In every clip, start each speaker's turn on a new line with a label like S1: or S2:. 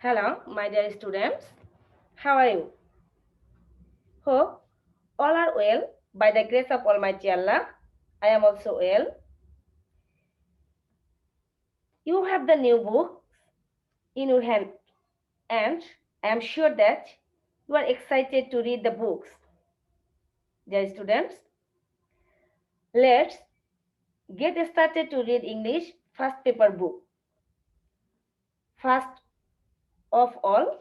S1: Hello, my dear students. How are you? Hope all are well by the grace of Almighty Allah. I am also well. You have the new book in your hand, and I am sure that you are excited to read the books. Dear students, let's get started to read English first paper book. First of all,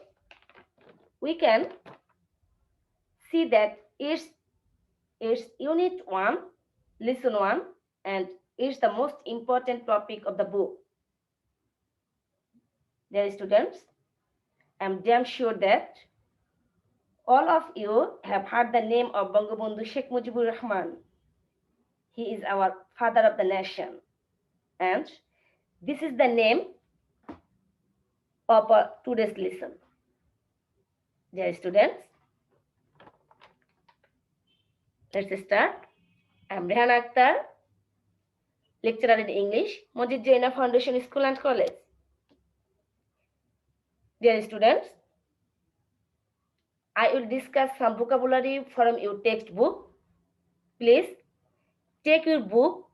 S1: we can see that it's unit 1, lesson 1, and it's the most important topic of the book. Dear students, I'm damn sure that all of you have heard the name of Bangabandhu Sheikh Mujibur Rahman. He is our father of the nation. And this is the name of today's lesson. Dear students, let's start. I'm Rehan Akhtar, lecturer in English, Majid Jaina Foundation School and College. Dear students, I will discuss some vocabulary from your textbook. Please take your book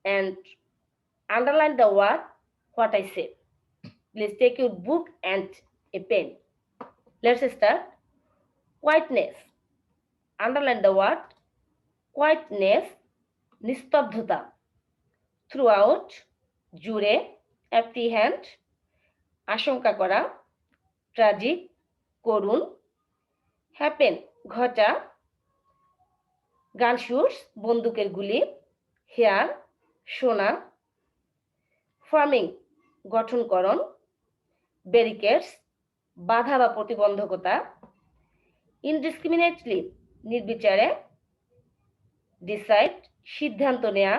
S1: and underline the word what I say. Please take your book and a pen. Let's start. Quietness. Underline the word quietness, নিস্তব্ধতা, throughout, জুড়ে, apprehend, আশঙ্কা করা, tragic, করুণ, happen, ঘটা, gunshots, বন্দুকের গুলি, hear, শোনা, forming, গঠনকরণ, barricades, বাধা বা প্রতিবন্ধকতা, indiscriminately, নির্বিচারে, decide, সিদ্ধান্ত নেয়া,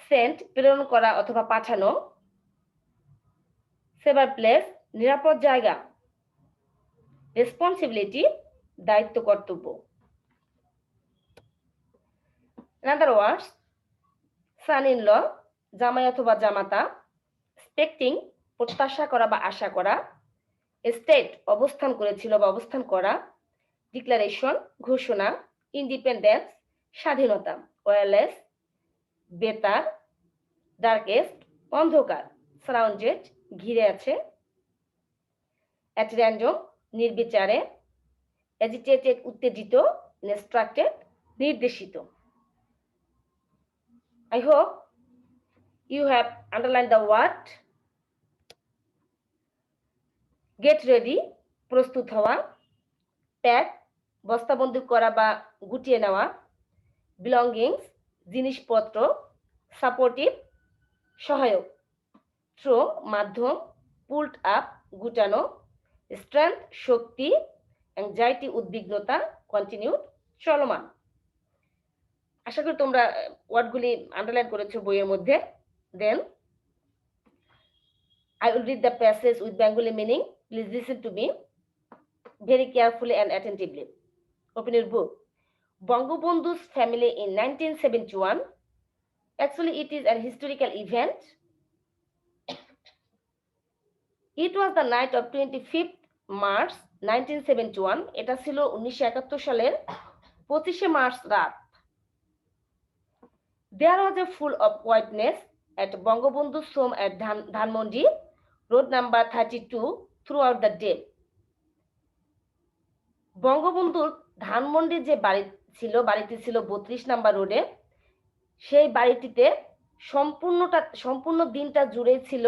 S1: send, প্রেরণ করা অথবা পাঠানো, সেভার প্লেস, নিরাপদ জায়গা, রেসপন্সিবিলিটি, দায়িত্ব কর্তব্য। In other words, son in law, জামাই অথবা জামাতা, expecting, প্রত্যাশা করা বা আশা করা, স্টেট, অবস্থান করেছিল বা অবস্থান করা, ডিক্লারেশন, ঘোষণা, ইন্ডিপেন্ডেন্স, স্বাধীনতা, ওয়্যারলেস, বেতার, ডার্কেস্ট, অন্ধকার, সারাউন্ডেড, ঘিরে আছে, অ্যাট র্যান্ডম, নির্বিচারে, এজিটেটেড, উত্তেজিত, ইনস্ট্রাক্টেড, নির্দেশিত। I hope you have underlined the word get ready, প্রস্তুত হওয়া, প্যাক, বস্তাবন্দী করা বা গুটিয়ে নেওয়া, belongings, জিনিসপত্র, সাপোর্টিভ, সহায়ক, থ্রো, মাধ্যম, পুলড আপ, গুটানো, স্ট্রেংথ, শক্তি, অ্যাংজাইটি, উদ্বিগ্নতা, কন্টিনিউড, চলমান। আশা করি তোমরা ওয়ার্ডগুলি আন্ডারলাইন করেছো বইয়ের মধ্যে। দেন I will read the passage with Bengali meaning. Please listen to me very carefully and attentively. Open your book. Bangabandhu's family in 1971. Actually, it is an historical event. It was the night of 25th March 1971. এটা ছিল 1971 সালের 25শে March রাত। There was a full of quietness at Bangabandhu's home at Dhanmondi, road number 32, throughout the day. বঙ্গবন্ধুর ধানমন্ডির যে বাড়িটি ছিল 32 number রোডে, সেই বাড়িটিতে সম্পূর্ণ দিনটা জুড়ে ছিল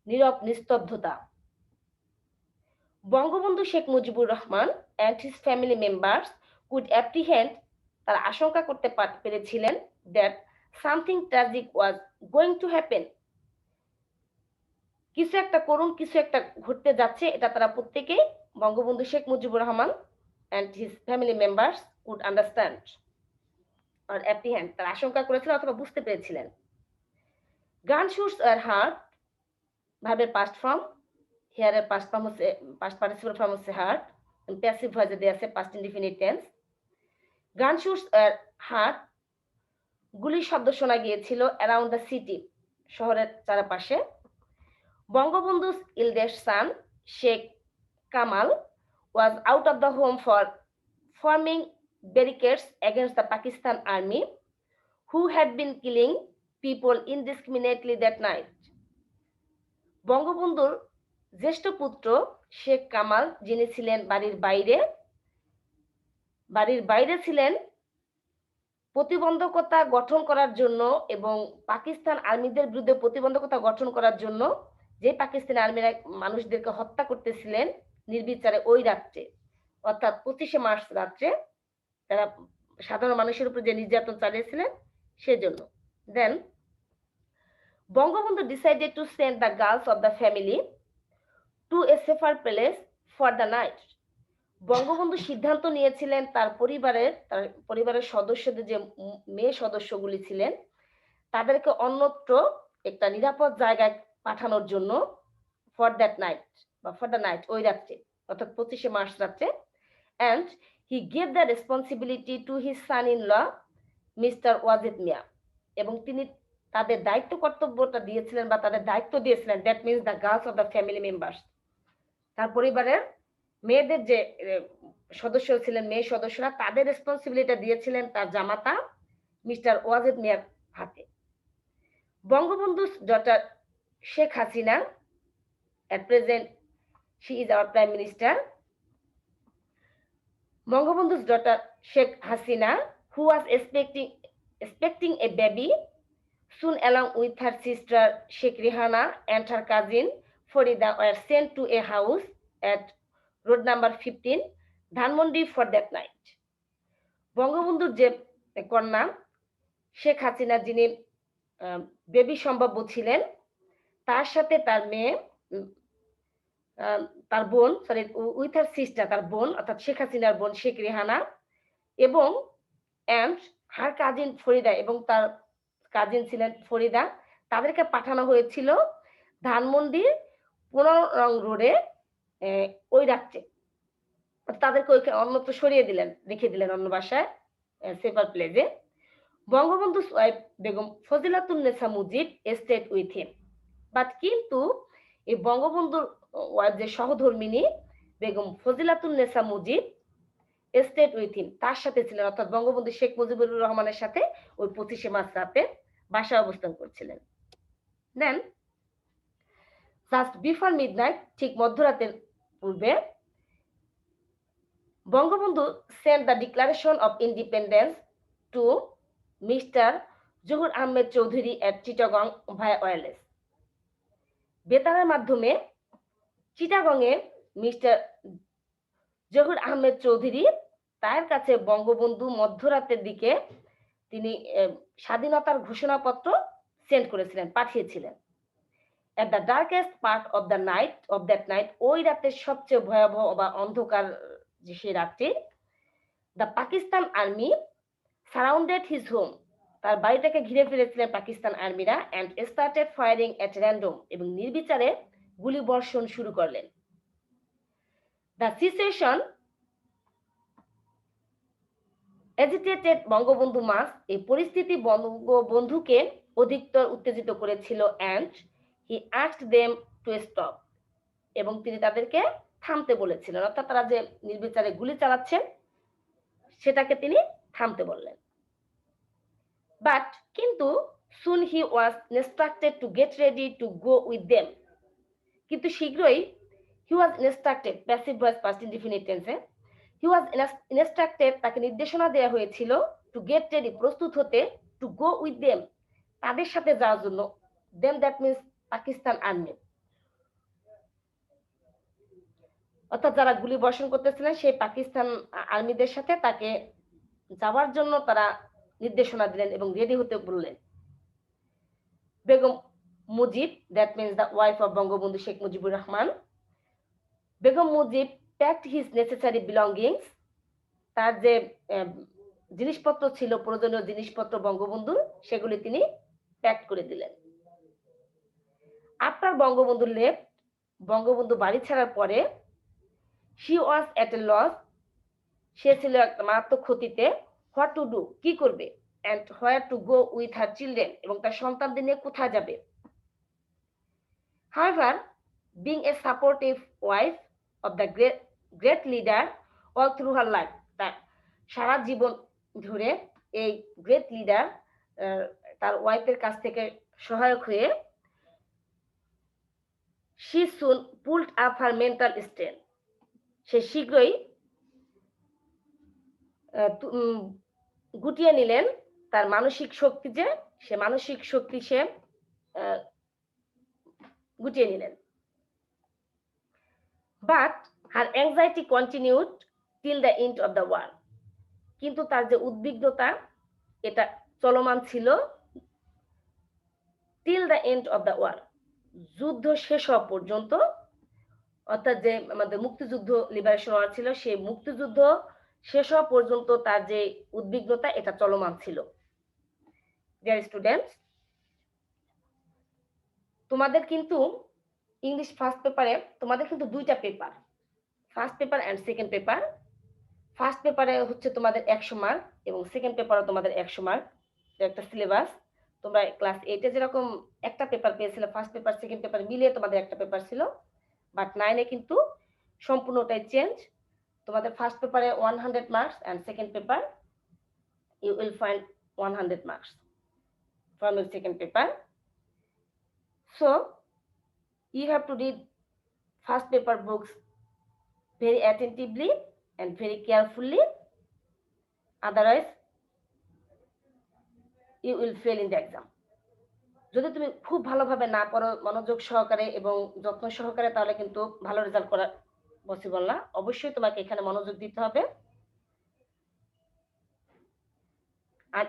S1: নীরব নিস্তব্ধতা। Bangabandhu Sheikh Mujibur Rahman and his family members could apprehend তারা আশঙ্কা করতে পেরেছিলেন that something tragic was going to happen, কিছু একটা করুণ কিছু একটা ঘটতে যাচ্ছে, এটা তারা প্রত্যেকেই Bangabandhu Sheikh Mujibur Rahman and his family members could understand আর অ্যাপ্রিহেন্ড, তারা আশঙ্কা করেছিলেন অথবা বুঝতে পেরেছিলেন। গানশুটস আর হার্ট ভার্বের পাস্ট ফর্ম, হেয়ার এর পাস্ট ফর্ম হচ্ছে পাস্ট পার্টিসিপল ফর্ম হচ্ছে হার্ট, প্যাসিভ ভয়েসে দেয়া আছে past indefinite tense. Gunshots are heard, গুলির শব্দ শোনা গিয়েছিল অ্যারাউন্ড দ্য সিটি, শহরের চারপাশে। বঙ্গবন্ধু's eldest son, Sheikh Kamal, was out of the home for forming barricades against the Pakistan army, who had been killing people indiscriminately that night. বঙ্গবন্ধুর জ্যেষ্ঠ পুত্র শেখ কামাল, যিনি ছিলেন বাড়ির বাইরে ছিলেন প্রতিবন্ধকতা গঠন করার জন্য এবং পাকিস্তান আর্মিদের বিরুদ্ধে প্রতিবন্ধকতা গঠন করার জন্য, যে পাকিস্তানি আর্মিরা মানুষদেরকে হত্যা করতেছিলেন নির্বিচারে ওই রাত্রে, অর্থাৎ 25শে মার্চ রাত্রে তারা সাধারণ মানুষের উপর যে নির্যাতন চালিয়েছিলেন সেজন্য। Then Bangabandhu decided to send the girls of the family to a safer place for the night. Bangabandhu সিদ্ধান্ত নিয়েছিলেন তার পরিবারের সদস্যদের, যে মেয়ে সদস্যগুলি ছিলেন, তাদেরকে অন্যত্র একটা নিরাপদ জায়গায় পাঠানোর জন্য, ফর দ্যাট নাইট বা ফর দ্য নাইট ওই রাত্রে, অর্থাৎ 25শে মার্চ রাত্রে। And he gave the responsibility to his son in law mister Wazed Miah, এবং তিনি তাদের দায়িত্ব কর্তব্যটা দিয়েছিলেন বা তাদের দায়িত্ব দিয়েছিলেন, that means the girls of the family members, তার পরিবারের মেয়েদের যে সদস্য ছিলেন, মেয়ে সদস্যরা, তাদের রেসপন্সিবিলিটি দিয়েছিলেন তার জামাতা মিস্টার ওয়াজিদ মিয়ার হাতে। Bangabandhu daughter Sheikh Hasina, at present she is our prime minister, Bangabandhu's daughter Sheikh Hasina, who was expecting a baby soon, along with her sister Sheikh Rihana and her cousin Farida, were sent to a house at road number 15, Dhanmondi, for that night. বঙ্গবন্ধুর যে কন্যা শেখ হাসিনা, যিনি baby সম্ভাব্য ছিলেন, তার সাথে তার মেয়ে, তার বোন, উইথ হার সিস্টার, তার বোন অর্থাৎ শেখ হাসিনার বোন শেখ রেহানা এবং অ্যান্ড হার কাজিন ফরিদা, এবং তার কাজিন ছিলেন ফরিদা, তাদেরকে পাঠানো হয়েছিল ধানমন্ডির 15 নং রোডে ওই রাত্রে। তাদেরকে ওইখানে অন্যত্র সরিয়ে দিলেন, রেখে দিলেন অন্য বাসায়, সেফার প্লেসে। বঙ্গবন্ধু's wife Begum Fazilatunnesa Mujib stayed with him, but কিন্তু এই বঙ্গবন্ধুর ওয়াইফ যে সহধর্মিনী Begum Fazilatunnesa Mujib stayed with him, তার সাথে ছিলেন, অর্থাৎ বঙ্গবন্ধু শেখ মুজিবুর রহমানের সাথে ওই 25শে মার্চ রাতে বাসায় অবস্থান করছিলেন। দেন জাস্ট বিফোর মিডনাইট, ঠিক মধ্যরাতের পূর্বে, Bangabandhu sent the declaration of independence to mister Zahur Ahmed Chowdhury at Chittagong via wireless. বেতারের মাধ্যমে চিটাগংয়ে মিস্টার জহুর আহমেদ চৌধুরী, তার কাছে বঙ্গবন্ধু মধ্যরাতের দিকে তিনি স্বাধীনতার ঘোষণাপত্র সেন্ড করেছিলেন, পাঠিয়েছিলেন। At the darkest part of the night of that night, ওই রাতের সবচেয়ে ভয়াবহ বা অন্ধকার যে সেই রাত্রি, the Pakistan army surrounded his home, তার বাড়িটাকে ঘিরে ফেলেছিলেন পাকিস্তান আর্মিরা, and started firing at random, এবং নির্বিচারে গুলি বর্ষণ শুরু করলেন। The situation agitated Bangabandhu much, এই পরিস্থিতি বঙ্গবন্ধুকে অধিকতর উত্তেজিত করেছিল, and he asked them to stop, এবং তিনি তাদেরকে থামতে বলেছিলেন, অর্থাৎ তারা যে নির্বিচারে গুলি চালাচ্ছেন সেটাকে তিনি থামতে বললেন। বাট কিন্তু soon he was instructed to get ready to go with them, কিন্তু শীঘ্রই he was instructed, passive voice past indefinite টেন্সে, হি ওয়াজ ইনস্ট্রাক্টেড, তাকে নির্দেশনা দেওয়া হয়েছিল, টু গেট রেডি, প্রস্তুত হতে, টু গো উইথ দেম, তাদের সাথে যাওয়ার জন্য। Them that means Pakistan army, অর্থাৎ যারা গুলি বর্ষণ করতেছিলেন সেই পাকিস্তান আর্মিদের সাথে তাকে যাওয়ার জন্য তারা নির্দেশনা দিলেন এবং রেডি হতে বললেন। Begum Mujib, that means the wife of Bangabandhu Sheikh Mujibur Rahman, Begum Mujib packed his necessary belongings, তার যে জিনিসপত্র ছিল, প্রয়োজনীয় জিনিসপত্র বঙ্গবন্ধুর, সেগুলি তিনি প্যাক করে দিলেন। আফটার বঙ্গবন্ধু লেফট, বঙ্গবন্ধু বাড়ি ছাড়ার পরে, she was at A loss, সে ছিল একটা মারাত্মক ক্ষতিতে, হোয়াট টু ডু, কি করবে, and where two go with her children, এবং তার সন্তানদের নিয়ে কোথায় যাবে। However, being a supportive wife of the great leader all through her life, তার সারা জীবন ধরে এই গ্রেট লিডার তার ওয়াইফের কাছ থেকে সহায়ক হয়ে, she soon pulled up her mental strength, সে শীঘ্রই গুটিয়ে নিলেন তার মানসিক শক্তি, যে সে মানসিক শক্তি সে গুটিয়ে নিলেন। But her anxiety continued till the end of the war, কিন্তু তার যে উদ্বিগ্নতা এটা চলমান ছিল till the end of the war, যুদ্ধ শেষ হওয়া পর্যন্ত, অর্থাৎ যে আমাদের মুক্তিযুদ্ধ লিবারেশন ওয়ার ছিল, সেই মুক্তিযুদ্ধ শেষ হওয়া পর্যন্ত তার যে উদ্বিগ্নতা এটা চলমান ছিল। ডিয়ার স্টুডেন্টস, তোমাদের কিন্তু ইংলিশ ফার্স্ট পেপারে তোমাদের কিন্তু দুইটা paper, first paper and second paper. First পেপারে হচ্ছে তোমাদের 100 মার্ক এবং সেকেন্ড পেপারও তোমাদের 100 মার্ক, একটা সিলেবাস। তোমরা ক্লাস 8-এ যেরকম একটা পেপার পেয়েছিলে, ফার্স্ট পেপার সেকেন্ড পেপার মিলিয়ে তোমাদের একটা পেপার ছিল, বাট 9-এ কিন্তু সম্পূর্ণটাই চেঞ্জ। তোমাদের ফার্স্ট পেপারে 100 marks and second paper you will find 100 marks from your second paper. So you have to read first paper books very attentively and very carefully, otherwise you will fail in the exam. যদি তুমি খুব ভালোভাবে না পড়ো, মনোযোগ সহকারে এবং যত্ন সহকারে, তাহলে কিন্তু ভালো রেজাল্ট করা পসিবল না। অবশ্যই তোমাকে এখানে মনোযোগ দিতে হবে। আর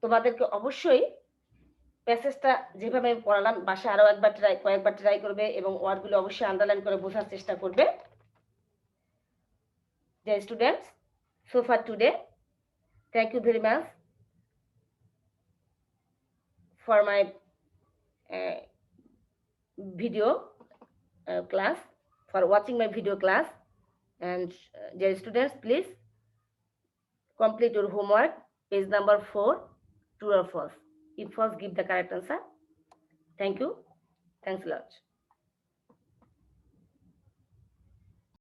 S1: তোমাদেরকে অবশ্যই প্যাসেজটা যেভাবে আমি পড়ালাম বাসায় আরো কয়েকবার ট্রাই করবে এবং ওয়ার্ডগুলো অবশ্যই আন্ডারলাইন করে বোঝার চেষ্টা করবে। Dear students, so far today, thank you very much for my video class, for watching my video class. And dear students, please complete your homework, page number 4, true or false. If false, give the correct answer. Thank you. Thanks a lot.